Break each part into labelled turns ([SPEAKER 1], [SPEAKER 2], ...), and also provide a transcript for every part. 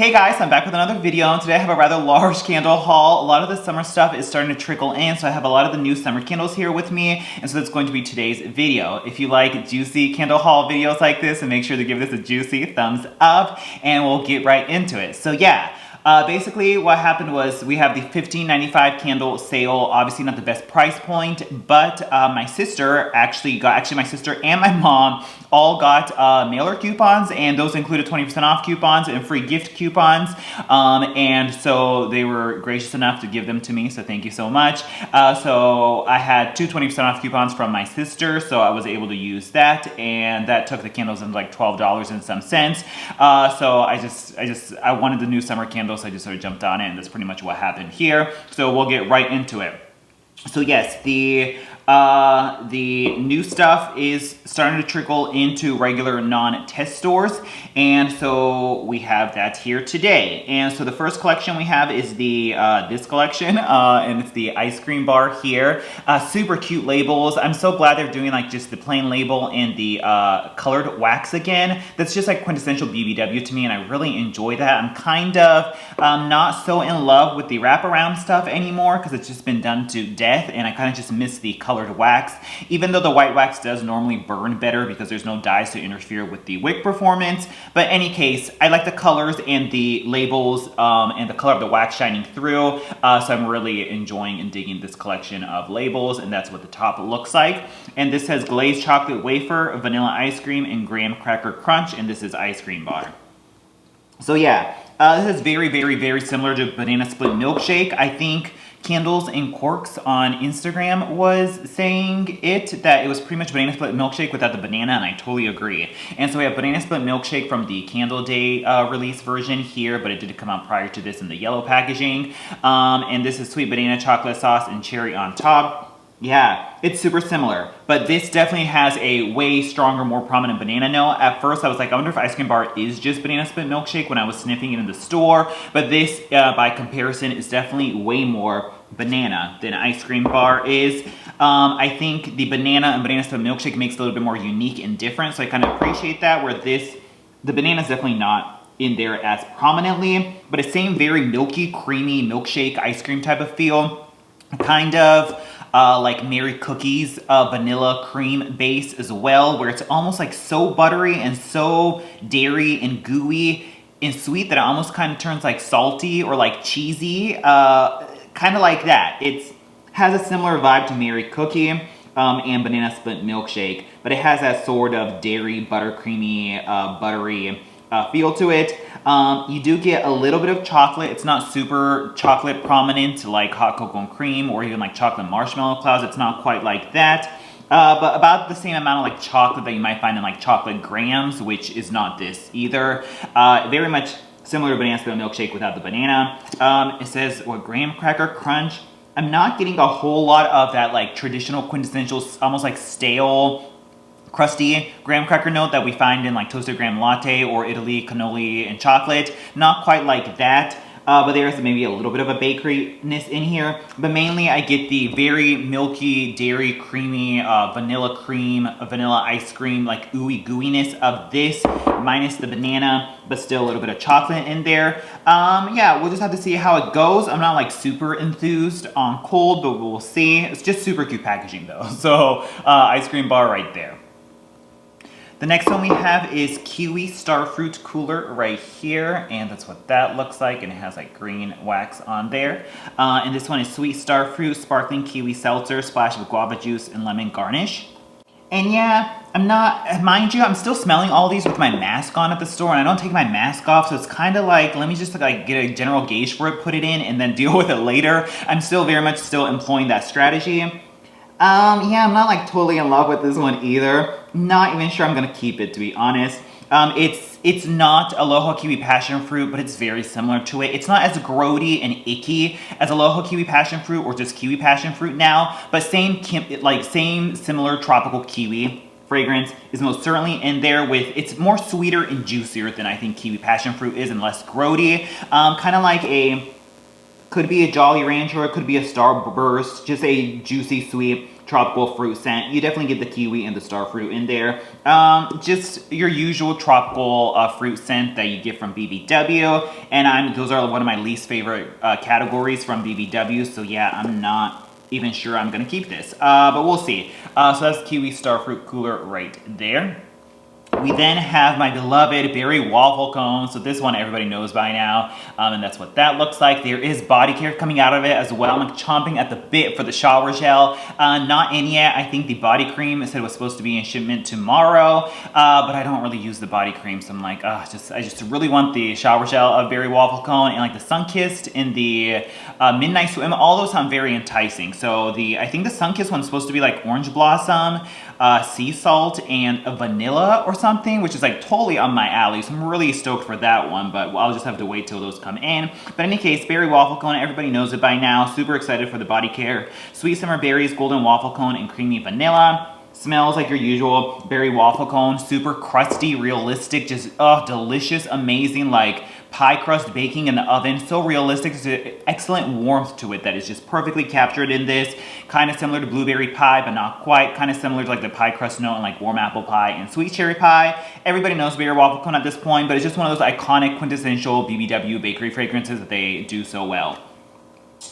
[SPEAKER 1] Hey guys, I'm back with another video, and today I have a rather large candle haul. A lot of the summer stuff is starting to trickle in, so I have a lot of the new summer candles here with me, and so that's going to be today's video. If you like juicy candle haul videos like this, then make sure to give this a juicy thumbs up, and we'll get right into it. So yeah. Basically, what happened was we have the $15.95 candle sale. Obviously, not the best price point, but my sister my sister and my mom all got mailer coupons, and those included 20% off coupons and free gift coupons. And so they were gracious enough to give them to me, so thank you so much. So I had two 20% off coupons from my sister, so I was able to use that, and that took the candles into like $12 and some cents. So I wanted the new summer candles. So I just sort of jumped on it, and that's pretty much what happened here. So we'll get right into it. So yes, the new stuff is starting to trickle into regular non-test stores, and so we have that here today. And so the first collection we have is the this collection, and it's the ice cream bar here. Super cute labels. I'm so glad they're doing like just the plain label and the colored wax again. That's just like quintessential BBW to me, and I really enjoy that. I'm kind of not so in love with the wraparound stuff anymore because it's just been done to death, and I kind of just miss the colored wax, even though the white wax does normally burn better because there's no dyes to interfere with the wick performance. But in any case, I like the colors and the labels and the color of the wax shining through, so I'm really enjoying and digging this collection of labels, and that's what the top looks like. And this has glazed chocolate wafer, vanilla ice cream, and graham cracker crunch, and this is ice cream bar. So yeah, this is very, very, very similar to banana split milkshake. I think Candles and Corks on Instagram was saying that it was pretty much banana split milkshake without the banana, and I totally agree. And so we have banana split milkshake from the Candle Day release version here, but it did come out prior to this in the yellow packaging. And this is sweet banana chocolate sauce and cherry on top. Yeah, it's super similar, but this definitely has a way stronger, more prominent banana note. At first, I was like, I wonder if ice cream bar is just banana split milkshake when I was sniffing it in the store, but this, by comparison, is definitely way more banana than ice cream bar is. I think the banana and banana split milkshake makes it a little bit more unique and different, so I kind of appreciate that, where the banana is definitely not in there as prominently, but it's same very milky, creamy milkshake ice cream type of feel, kind of like Mary Cookies vanilla cream base as well, where it's almost like so buttery and so dairy and gooey and sweet that it almost kind of turns like salty or like cheesy, kind of like that. It has a similar vibe to Mary Cookie and banana split milkshake, but it has that sort of dairy, buttercreamy, buttery feel to it. You do get a little bit of chocolate. It's not super chocolate prominent like hot cocoa and cream or even like chocolate marshmallow clouds. It's not quite like that. But about the same amount of like chocolate that you might find in like chocolate grams, which is not this either. Very much similar to banana split milkshake without the banana. It says graham cracker crunch. I'm not getting a whole lot of that like traditional quintessential, almost like stale, crusty graham cracker note that we find in like toasted graham latte or Italy cannoli and chocolate. Not quite like that, but there's maybe a little bit of a bakeryness in here. But mainly I get the very milky, dairy, creamy, vanilla cream, vanilla ice cream, like ooey gooiness of this, minus the banana, but still a little bit of chocolate in there. Yeah, we'll just have to see how it goes. I'm not like super enthused on cold, but we'll see. It's just super cute packaging though. So ice cream bar right there. The next one we have is Kiwi Starfruit Cooler right here, and that's what that looks like, and it has like green wax on there. And this one is Sweet Starfruit Sparkling Kiwi Seltzer, splash of guava juice and lemon garnish. And yeah, mind you, I'm still smelling all these with my mask on at the store, and I don't take my mask off, so it's kind of like, let me just like get a general gauge for it, put it in, and then deal with it later. I'm still very much still employing that strategy. Yeah, I'm not like totally in love with this one either. Not even sure I'm gonna keep it, to be honest. It's not Aloha Kiwi Passion Fruit, but it's very similar to it. It's not as grody and icky as Aloha Kiwi Passion Fruit or just Kiwi Passion Fruit now, but same similar tropical kiwi fragrance is most certainly in there. It's more sweeter and juicier than I think Kiwi Passion Fruit is, and less grody. Kind of like could be a Jolly Rancher, it could be a Starburst, just a juicy, sweet tropical fruit scent. You definitely get the kiwi and the starfruit in there. Just your usual tropical fruit scent that you get from BBW, and those are one of my least favorite categories from BBW. So yeah, I'm not even sure I'm gonna keep this, but we'll see. So that's Kiwi Starfruit Cooler right there. We then have my beloved berry waffle cone. So this one everybody knows by now, and that's what that looks like. There is body care coming out of it as well. I'm chomping at the bit for the shower gel. Not in yet. I think the body cream, it said it was supposed to be in shipment tomorrow, but I don't really use the body cream, so I'm like, I just really want the shower gel of berry waffle cone, and like the sun-kissed and the midnight swim. All those sound very enticing. So I think the sun-kissed one's supposed to be like orange blossom, sea salt, and a vanilla or something, which is like totally on my alley. So I'm really stoked for that one, but I'll just have to wait till those come in. But in any case, berry waffle cone, everybody knows it by now. Super excited for the body care. Sweet summer berries, golden waffle cone, and creamy vanilla. Smells like your usual berry waffle cone. Super crusty, realistic, just delicious, amazing, like pie crust baking in the oven. So realistic. There's excellent warmth to it that is just perfectly captured in this. Kind of similar to blueberry pie, but not quite. Kind of similar to like the pie crust note and like warm apple pie and sweet cherry pie. Everybody knows berry waffle cone at this point, but it's just one of those iconic quintessential BBW bakery fragrances that they do so well.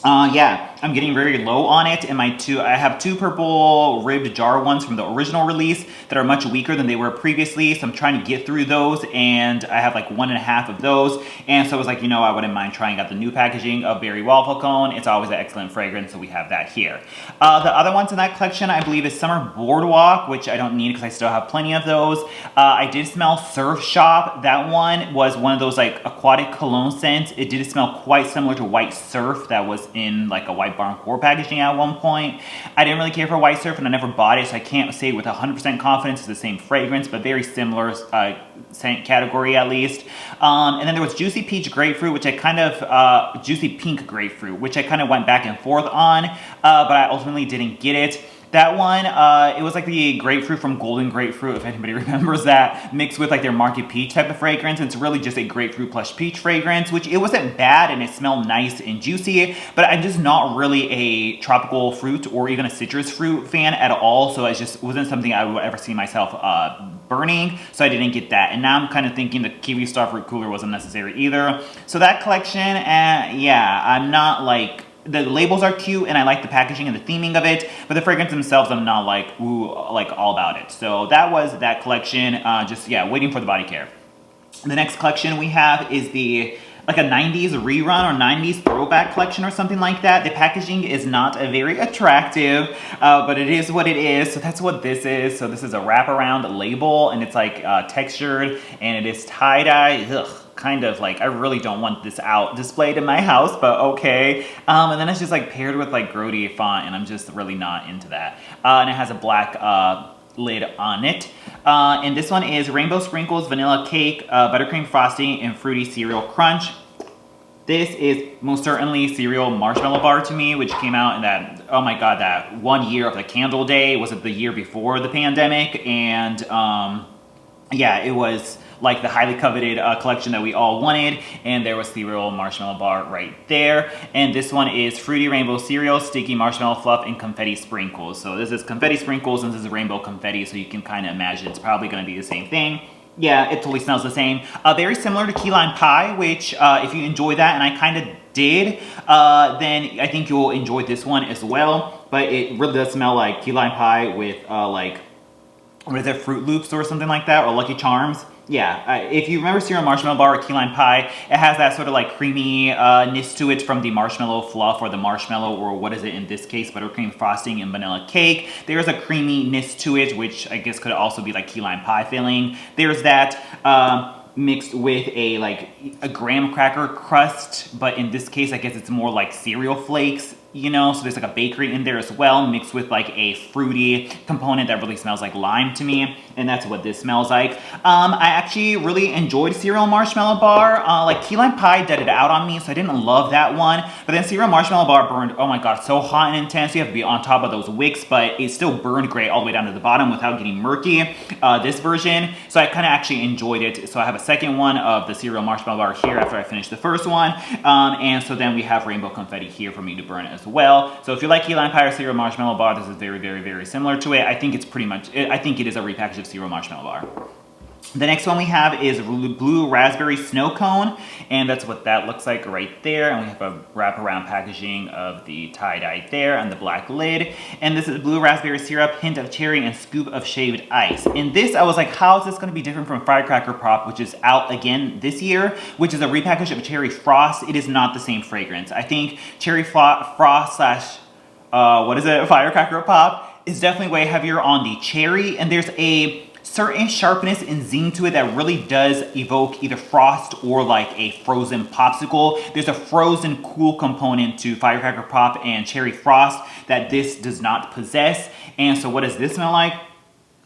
[SPEAKER 1] Yeah, I'm getting very low on it. I have two purple ribbed jar ones from the original release that are much weaker than they were previously. So I'm trying to get through those, and I have like 1.5 of those. And so I was like, I wouldn't mind trying out the new packaging of berry waffle cone. It's always an excellent fragrance, so we have that here. The other ones in that collection, I believe, is Summer Boardwalk, which I don't need because I still have plenty of those. I did smell Surf Shop. That one was one of those like aquatic cologne scents. It did smell quite similar to White Surf that was in like a White Barn Core packaging at one point. I didn't really care for White Surf and I never bought it, so I can't say with 100% confidence it's the same fragrance, but very similar scent category at least. And then there was Juicy Peach Grapefruit, which I kind of, Juicy Pink Grapefruit, which I kind of went back and forth on, but I ultimately didn't get it. That one, it was like the grapefruit from Golden Grapefruit, if anybody remembers that, mixed with like their Market Peach type of fragrance. And it's really just a grapefruit plus peach fragrance, which it wasn't bad and it smelled nice and juicy, but I'm just not really a tropical fruit or even a citrus fruit fan at all. So it just wasn't something I would ever see myself burning, so I didn't get that. And now I'm kind of thinking the Kiwi Starfruit Cooler wasn't necessary either. So that collection, yeah, I'm not like... The labels are cute and I like the packaging and the theming of it, but the fragrance themselves I'm not like, ooh, like all about it. So that was that collection, just, yeah, waiting for the body care. The next collection we have is like a 90s rerun or 90s throwback collection or something like that. The packaging is not very attractive, but it is what it is. So that's what this is. So this is a wraparound label and it's like textured and it is tie-dye. Ugh. Kind of like, I really don't want this out displayed in my house, but okay. And then it's just like paired with like grody font and I'm just really not into that. And it has a black lid on it. And this one is Rainbow Sprinkles, Vanilla Cake, Buttercream Frosting, and Fruity Cereal Crunch. This is most certainly Cereal Marshmallow Bar to me, which came out in that, oh my god, that 1 year of the Candle Day. Was it the year before the pandemic? And yeah, it was like the highly coveted collection that we all wanted, and there was Cereal Marshmallow Bar right there. And this one is Fruity Rainbow Cereal, Sticky Marshmallow Fluff, and Confetti Sprinkles. So this is Confetti Sprinkles and this is Rainbow Confetti, so you can kind of imagine it's probably going to be the same thing. Yeah, it totally smells the same. Very similar to Key Lime Pie, which if you enjoy that, and I kind of did, then I think you'll enjoy this one as well. But it really does smell like Key Lime Pie with like, what is it, Fruit Loops or something like that, or Lucky Charms. Yeah, if you remember Cereal Marshmallow Bar or Key Lime Pie, it has that sort of like creamy-ness to it from the marshmallow fluff or the marshmallow, or what is it in this case, buttercream frosting and vanilla cake. There's a creaminess to it, which I guess could also be like Key Lime Pie filling. There's that mixed with a graham cracker crust, but in this case, I guess it's more like cereal flakes. You know, so there's like a bakery in there as well, mixed with like a fruity component that really smells like lime to me, and that's what this smells like. I actually really enjoyed Cereal Marshmallow Bar. Like Key Lime Pie deaded out on me, so I didn't love that one, but then Cereal Marshmallow Bar burned, oh my god, so hot and intense. You have to be on top of those wicks, but it still burned great all the way down to the bottom without getting murky, this version, so I kind of actually enjoyed it. So I have a second one of the Cereal Marshmallow Bar here after I finish the first one, and so then we have Rainbow Confetti here for me to burn as as well. So if you like key lime pie or cereal marshmallow bar, this is very, very, very similar to it. I think it's pretty much, I think it is a repackage of cereal marshmallow bar. The next one we have is blue raspberry snow cone, and that's what that looks like right there. And we have a wraparound packaging of the tie-dye there and the black lid. And this is blue raspberry syrup, hint of cherry, and scoop of shaved ice. In this, I was like, how is this going to be different from Firecracker Pop, which is out again this year, which is a repackage of Cherry Frost. It is not the same fragrance. I think Cherry Frost slash, Firecracker Pop is definitely way heavier on the cherry, and there's a certain sharpness and zing to it that really does evoke either frost or like a frozen popsicle. There's a frozen cool component to Firecracker Pop and Cherry Frost that this does not possess. And so what does this smell like?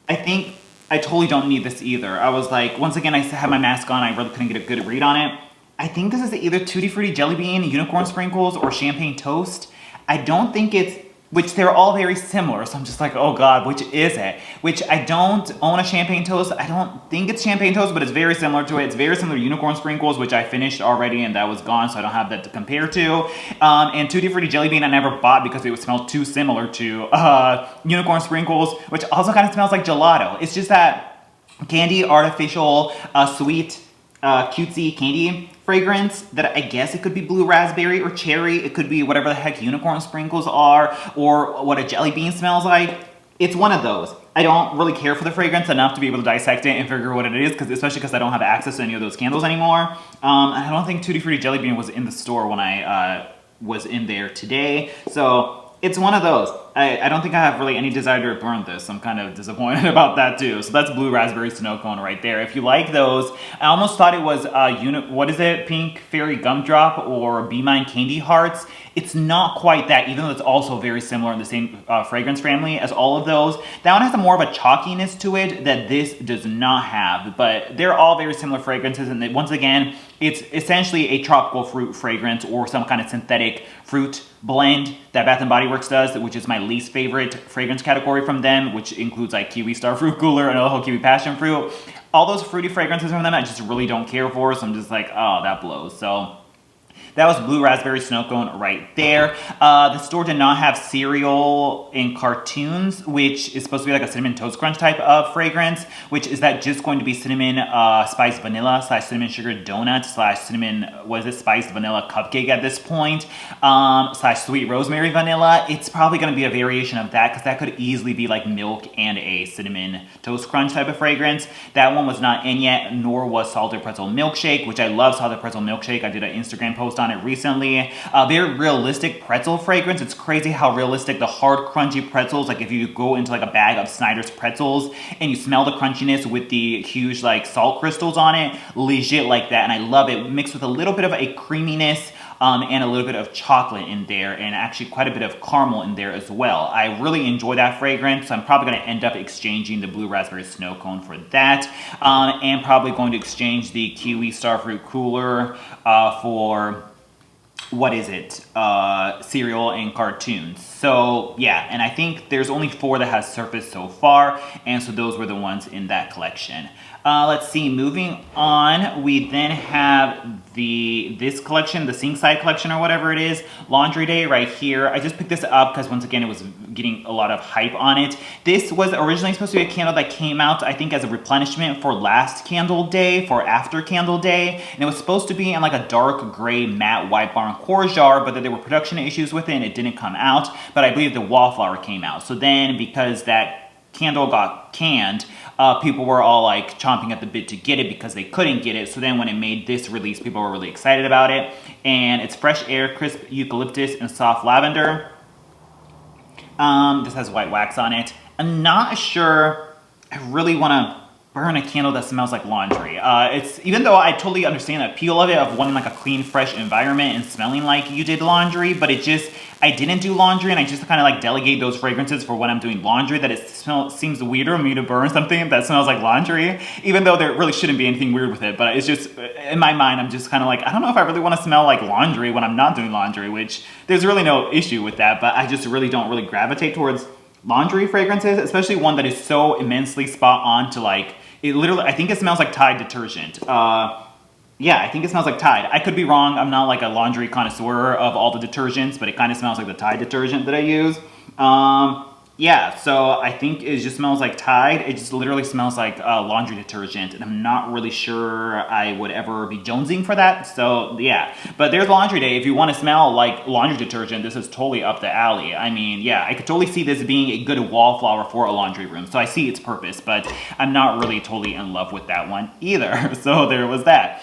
[SPEAKER 1] I think I totally don't need this either. I was like, once again, I had my mask on, I really couldn't get a good read on it. I think this is either Tutti Frutti Jelly Bean, Unicorn Sprinkles, or Champagne Toast. I don't think it's, which they're all very similar, so I'm just like, oh god, which is it? Which I don't own a Champagne Toast. I don't think it's Champagne Toast, but it's very similar to it. It's very similar to Unicorn Sprinkles, which I finished already and that was gone, so I don't have that to compare to. And Tutti Frutti Jelly Bean I never bought because it would smell too similar to Unicorn Sprinkles, which also kind of smells like gelato. It's just that candy, artificial, sweet, cutesy candy fragrance that I guess it could be blue raspberry or cherry. It could be whatever the heck Unicorn Sprinkles are or what a jelly bean smells like. It's one of those. I don't really care for the fragrance enough to be able to dissect it and figure out what it is, especially because I don't have access to any of those candles anymore. I don't think Tutti Frutti Jelly Bean was in the store when I was in there today. So it's one of those. I don't think I have really any desire to burn this. I'm kind of disappointed about that too. So that's blue raspberry snow cone right there. If you like those, I almost thought it was Pink Fairy Gumdrop or Be Mine Candy Hearts. It's not quite that, even though it's also very similar in the same fragrance family as all of those. That one has more of a chalkiness to it that this does not have, but they're all very similar fragrances. And once again, it's essentially a tropical fruit fragrance or some kind of synthetic fruit blend that Bath & Body Works does, which is my least favorite fragrance category from them, which includes like Kiwi Starfruit Cooler and Aloha Kiwi Passion Fruit. All those fruity fragrances from them I just really don't care for, so I'm just like, oh, that blows. So that was blue raspberry snow cone right there. The store did not have cereal in cartoons, which is supposed to be like a cinnamon toast crunch type of fragrance, which is that just going to be cinnamon spiced vanilla slash cinnamon sugar donut slash cinnamon, spiced vanilla cupcake at this point, slash sweet rosemary vanilla. It's probably going to be a variation of that because that could easily be like milk and a cinnamon toast crunch type of fragrance. That one was not in yet, nor was salted pretzel milkshake, which I love salted pretzel milkshake. I did an Instagram post on it recently. Very realistic pretzel fragrance. It's crazy how realistic the hard crunchy pretzels, like if you go into like a bag of Snyder's pretzels and you smell the crunchiness with the huge like salt crystals on it, legit like that, and I love it, mixed with a little bit of a creaminess and a little bit of chocolate in there, and actually quite a bit of caramel in there as well. I really enjoy that fragrance, so I'm probably going to end up exchanging the blue raspberry snow cone for that, and probably going to exchange the Kiwi Starfruit Cooler for cereal and cartoons. So yeah, and I think there's only 4 that has surfaced so far, and so those were the ones in that collection. Let's see, moving on, we then have this collection, the Sing Side collection or whatever it is, Laundry Day right here. I just picked this up because once again it was getting a lot of hype on it. This was originally supposed to be a candle that came out, I think, as a replenishment for last candle day, for after candle day, and it was supposed to be in like a dark gray matte white barn core jar, but then there were production issues with it and it didn't come out, but I believe the wallflower came out. So then because that candle got canned, people were all like chomping at the bit to get it because they couldn't get it. So then when it made this release, people were really excited about it. And it's fresh air, crisp eucalyptus, and soft lavender. This has white wax on it. I'm not sure I really want to burn a candle that smells like laundry. Even though I totally understand the appeal of it, of wanting like a clean, fresh environment and smelling like you did laundry, but I didn't do laundry, and I just kind of like delegate those fragrances for when I'm doing laundry, that it seems weirder for me to burn something that smells like laundry, even though there really shouldn't be anything weird with it. But it's just, in my mind, I'm just kind of like, I don't know if I really want to smell like laundry when I'm not doing laundry, which there's really no issue with that, but I just really don't really gravitate towards laundry fragrances, especially one that is so immensely spot on to like, it literally, I think it smells like Tide detergent. Yeah, I think it smells like Tide. I could be wrong. I'm not like a laundry connoisseur of all the detergents, but it kind of smells like the Tide detergent that I use. Yeah, so I think it just smells like Tide. It just literally smells like laundry detergent, and I'm not really sure I would ever be jonesing for that. So yeah, but there's laundry day. If you want to smell like laundry detergent, this is totally up the alley. I mean, yeah, I could totally see this being a good wallflower for a laundry room. So I see its purpose, but I'm not really totally in love with that one either. So there was that.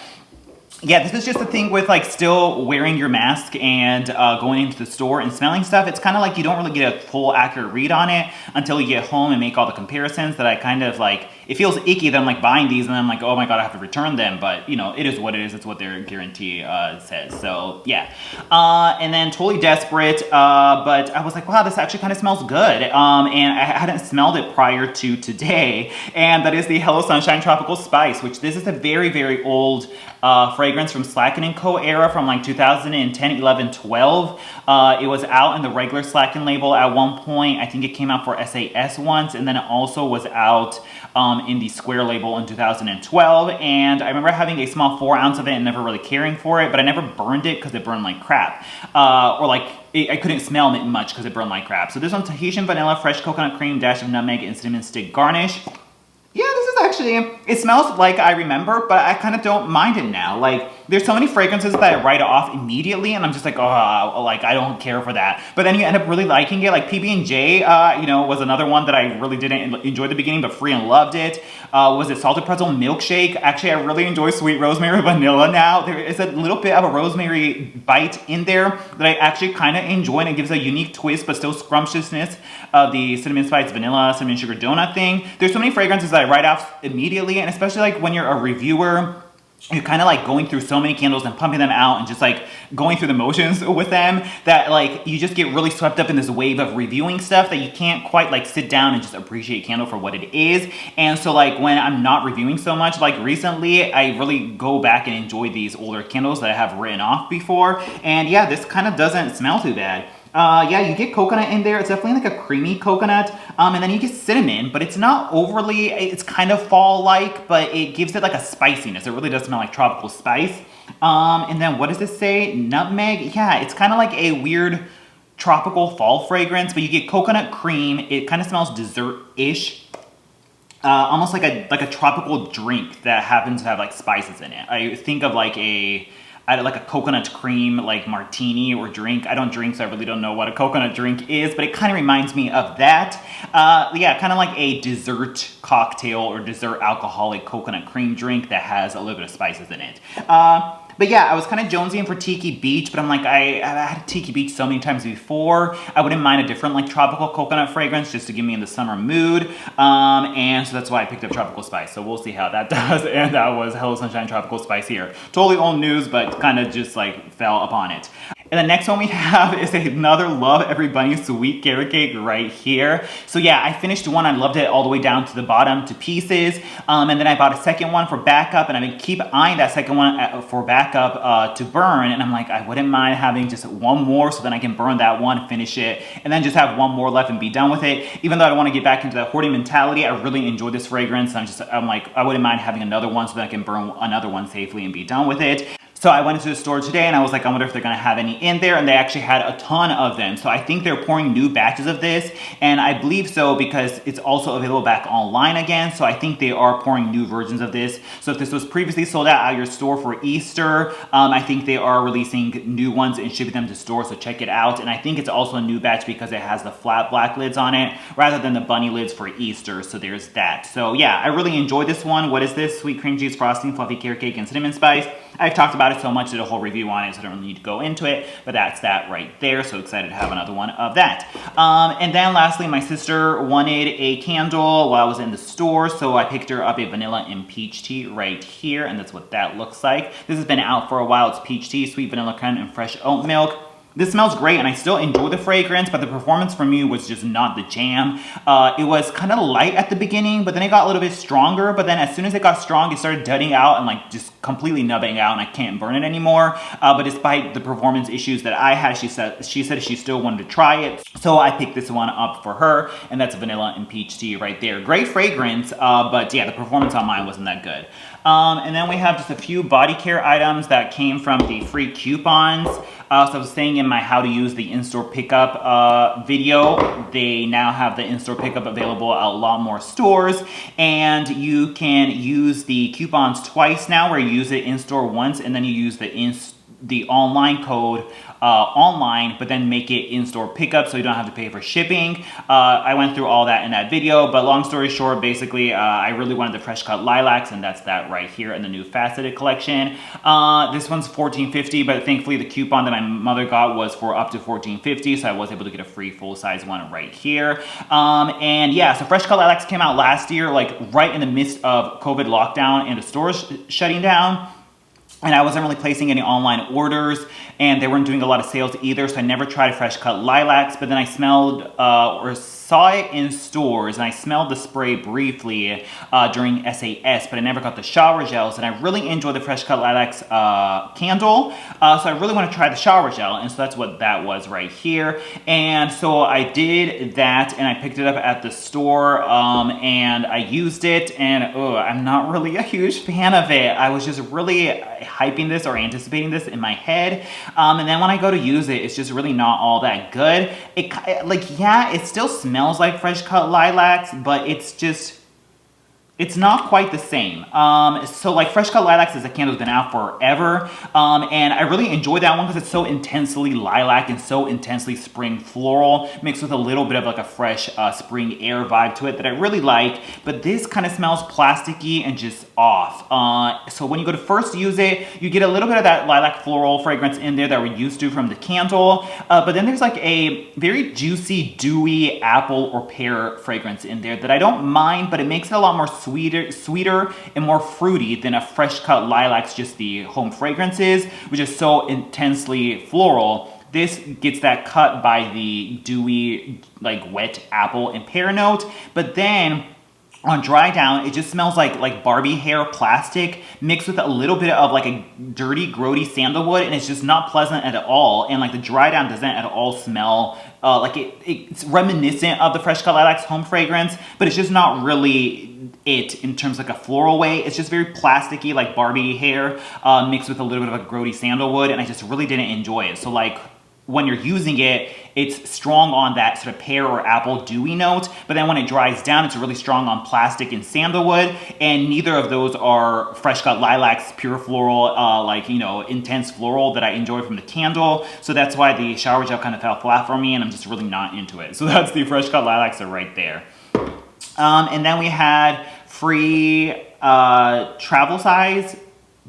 [SPEAKER 1] Yeah, this is just the thing with like still wearing your mask and going into the store and smelling stuff. It's kind of like you don't really get a full accurate read on it until you get home and make all the comparisons that I kind of like, it feels icky that I'm like buying these and I'm like, oh my God, I have to return them. But you know, it is what it is. It's what their guarantee says. So yeah. And then totally desperate. But I was like, wow, this actually kind of smells good. And I hadn't smelled it prior to today. And that is the Hello Sunshine Tropical Spice, which this is a very, very old fragrance from Slacken & Co. era from like 2010, 11, 12. It was out in the regular Slacken label at one point. I think it came out for SAS once, and then it also was out in the Square label in 2012. And I remember having a small 4 ounce of it and never really caring for it, but I never burned it because it burned like crap. Or like I couldn't smell it much because it burned like crap. So this one's Tahitian vanilla, fresh coconut cream, dash of nutmeg, and cinnamon stick garnish. Yeah, this is actually, it smells like I remember, but I kind of don't mind it now. Like, there's so many fragrances that I write off immediately, and I'm just like, oh, like, I don't care for that. But then you end up really liking it. Like, PB&J, you know, was another one that I really didn't enjoy at the beginning, but freaking loved it. Was it Salted Pretzel Milkshake? Actually, I really enjoy Sweet Rosemary Vanilla now. There is a little bit of a rosemary bite in there that I actually kind of enjoy, and it gives a unique twist, but still scrumptiousness of the cinnamon spice vanilla, cinnamon sugar donut thing. There's so many fragrances that I write off immediately, and especially like when you're a reviewer, you're kind of like going through so many candles and pumping them out and just like going through the motions with them that like you just get really swept up in this wave of reviewing stuff that you can't quite like sit down and just appreciate candle for what it is. And so like when I'm not reviewing so much, like recently, I really go back and enjoy these older candles that I have written off before. And yeah, this kind of doesn't smell too bad. Yeah, you get coconut in there. It's definitely like a creamy coconut. And then you get cinnamon, but it's not overly, it's kind of fall-like, but it gives it like a spiciness. It really does smell like tropical spice. And then what does this say? Nutmeg? Yeah, it's kind of like a weird tropical fall fragrance, but you get coconut cream. It kind of smells dessert-ish. Almost like a tropical drink that happens to have like spices in it. I think of like a coconut cream like martini or drink. I don't drink, so I really don't know what a coconut drink is, but it kind of reminds me of that. Yeah, kind of like a dessert cocktail or dessert alcoholic coconut cream drink that has a little bit of spices in it. But yeah, I was kind of jonesying for Tiki Beach, but I'm like, I had Tiki Beach so many times before. I wouldn't mind a different like tropical coconut fragrance just to get me in the summer mood. And so that's why I picked up Tropical Spice. So we'll see how that does. And that was Hello Sunshine Tropical Spice here. Totally old news, but kind of just like fell upon it. And the next one we have is another Love Every Bunny sweet carrot cake right here. So yeah, I finished one. I loved it all the way down to the bottom to pieces. And then I bought a second one for backup, and I'm gonna keep eyeing that second one for backup to burn. And I'm like, I wouldn't mind having just one more so then I can burn that one, finish it, and then just have one more left and be done with it. Even though I don't want to get back into that hoarding mentality, I really enjoy this fragrance. I'm like, I wouldn't mind having another one so that I can burn another one safely and be done with it. So I went into the store today and I was like, I wonder if they're gonna have any in there, and they actually had a ton of them. So I think they're pouring new batches of this, and I believe so because it's also available back online again. So I think they are pouring new versions of this. So if this was previously sold out at your store for Easter, I think they are releasing new ones and shipping them to stores, so check it out. And I think it's also a new batch because it has the flat black lids on it rather than the bunny lids for Easter, so there's that. So yeah, I really enjoyed this one. What is this? Sweet cream cheese frosting, fluffy carrot cake, and cinnamon spice. I've talked about it so much, did a whole review on it, so I don't really need to go into it, but that's that right there. So excited to have another one of that. And then lastly, my sister wanted a candle while I was in the store, so I picked her up a vanilla and peach tea right here, and that's what that looks like. This has been out for a while. It's peach tea, sweet vanilla creme, and fresh oat milk. This smells great, and I still enjoy the fragrance, but the performance for me was just not the jam. It was kind of light at the beginning, but then it got a little bit stronger, but then as soon as it got strong, it started dudding out and like just completely nubbing out, and I can't burn it anymore. But despite the performance issues that I had, she said she still wanted to try it. So I picked this one up for her, and that's vanilla and peach tea right there. Great fragrance, but yeah, the performance on mine wasn't that good. And then we have just a few body care items that came from the free coupons. So I was saying in my how to use the in-store pickup video, they now have the in-store pickup available at a lot more stores, and you can use the coupons twice now, where you use it in-store once and then you use the online code online, but then make it in-store pickup so you don't have to pay for shipping. I went through all that in that video, but long story short, basically, I really wanted the fresh cut lilacs, and that's that right here in the new faceted collection. This one's $14.50, but thankfully the coupon that my mother got was for up to $14.50, so I was able to get a free full-size one right here. And yeah, so fresh cut lilacs came out last year, like right in the midst of COVID lockdown and the stores shutting down. And I wasn't really placing any online orders, and they weren't doing a lot of sales either, so I never tried fresh cut lilacs. But then I smelled or saw it in stores, and I smelled the spray briefly during SAS, but I never got the shower gels, and I really enjoy the fresh cut lilacs candle, so I really want to try the shower gel, and so that's what that was right here. And so I did that, and I picked it up at the store, and I used it, and I'm not really a huge fan of it. I was just really hyping this or anticipating this in my head, and then when I go to use it, it's just really not all that good. Yeah, it still smells like fresh cut lilacs, but it's not quite the same. So like fresh cut lilacs is a candle that's been out forever, and I really enjoy that one because it's so intensely lilac and so intensely spring floral, mixed with a little bit of like a fresh spring air vibe to it that I really like. But this kind of smells plasticky and just off. So when you go to first use it, you get a little bit of that lilac floral fragrance in there that we're used to from the candle, but then there's like a very juicy, dewy apple or pear fragrance in there that I don't mind, but it makes it a lot more sweeter and more fruity than a fresh cut lilacs, just the home fragrances, which is so intensely floral. This gets that cut by the dewy, like wet apple and pear note, but then on dry down, it just smells like Barbie hair plastic mixed with a little bit of like a dirty, grody sandalwood, and it's just not pleasant at all. And like the dry down doesn't at all smell like it's reminiscent of the fresh cut lilacs home fragrance, but it's just not really it in terms of like a floral way. It's just very plasticky, like Barbie hair mixed with a little bit of a grody sandalwood, and I just really didn't enjoy it. So like when you're using it, it's strong on that sort of pear or apple dewy note, but then when it dries down, it's really strong on plastic and sandalwood, and neither of those are fresh cut lilacs, pure floral, like, you know, intense floral that I enjoy from the candle. So that's why the shower gel kind of fell flat for me, and I'm just really not into it. So that's the fresh cut lilacs are right there. And then we had free travel size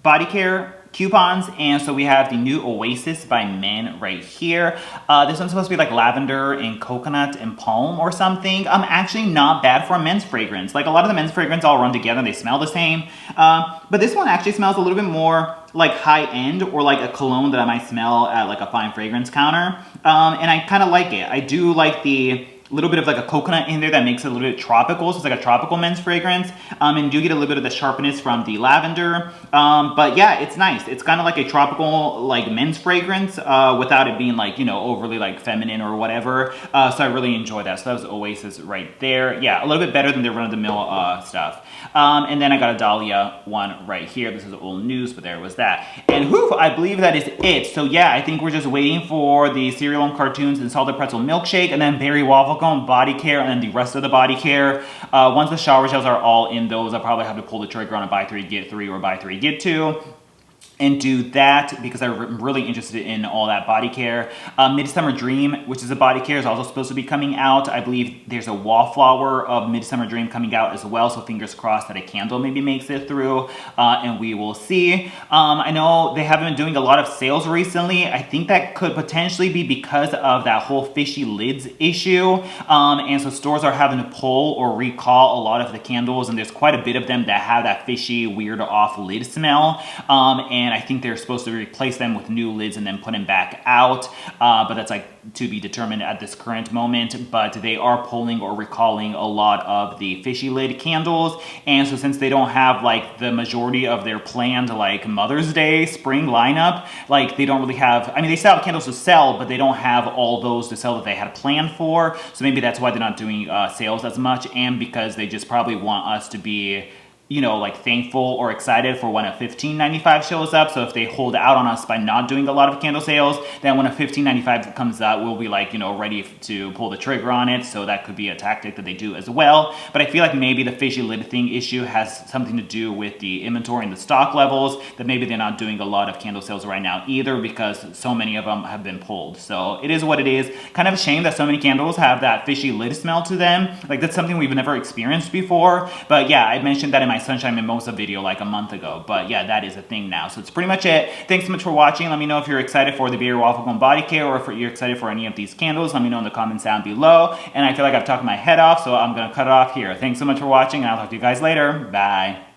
[SPEAKER 1] body care coupons, and so we have the new Oasis by Men right here. This one's supposed to be like lavender and coconut and palm or something. Actually not bad for a men's fragrance. Like a lot of the men's fragrance all run together and they smell the same, but this one actually smells a little bit more like high-end, or like a cologne that I might smell at like a fine fragrance counter, and I kind of like it. I do like the little bit of like a coconut in there that makes it a little bit tropical, so it's like a tropical men's fragrance, and you do get a little bit of the sharpness from the lavender, but yeah, it's nice. It's kind of like a tropical like men's fragrance without it being like, you know, overly like feminine or whatever, so I really enjoy that. So that was Oasis right there. Yeah, a little bit better than the run-of-the-mill stuff. And then I got a Dahlia one right here. This is old news, but there was that. And whew, I believe that is it. So yeah, I think we're just waiting for the cereal and cartoons and salted pretzel milkshake, and then berry waffle cone body care, and then the rest of the body care. Once the shower gels are all in those, I'll probably have to pull the trigger on a buy 3 get 3 or buy 3 get 2. And do that because I'm really interested in all that body care. Midsummer Dream, which is a body care, is also supposed to be coming out. I believe there's a wallflower of Midsummer Dream coming out as well, so fingers crossed that a candle maybe makes it through, and we will see. I know they haven't been doing a lot of sales recently. I think that could potentially be because of that whole fishy lids issue, and so stores are having to pull or recall a lot of the candles, and there's quite a bit of them that have that fishy, weird off lid smell, and I think they're supposed to replace them with new lids and then put them back out, but that's like to be determined at this current moment. But they are pulling or recalling a lot of the fishy lid candles, and so since they don't have like the majority of their planned like Mother's Day spring lineup, like they don't really have, I mean they still have candles to sell, but they don't have all those to sell that they had planned for, so maybe that's why they're not doing sales as much, and because they just probably want us to be you know, like thankful or excited for when a $15.95 shows up. So if they hold out on us by not doing a lot of candle sales, then when a $15.95 comes out, we'll be like, you know, ready to pull the trigger on it. So that could be a tactic that they do as well. But I feel like maybe the fishy lid thing issue has something to do with the inventory and the stock levels, that maybe they're not doing a lot of candle sales right now either, because so many of them have been pulled. So it is what it is. Kind of a shame that so many candles have that fishy lid smell to them. Like, that's something we've never experienced before. But yeah, I mentioned that in my Sunshine Mimosa video like a month ago. But yeah, that is a thing now. So it's pretty much it. Thanks so much for watching. Let me know if you're excited for the Berry Waffle Gum Body Care, or if you're excited for any of these candles. Let me know in the comments down below. And I feel like I've talked my head off, so I'm going to cut it off here. Thanks so much for watching, and I'll talk to you guys later. Bye.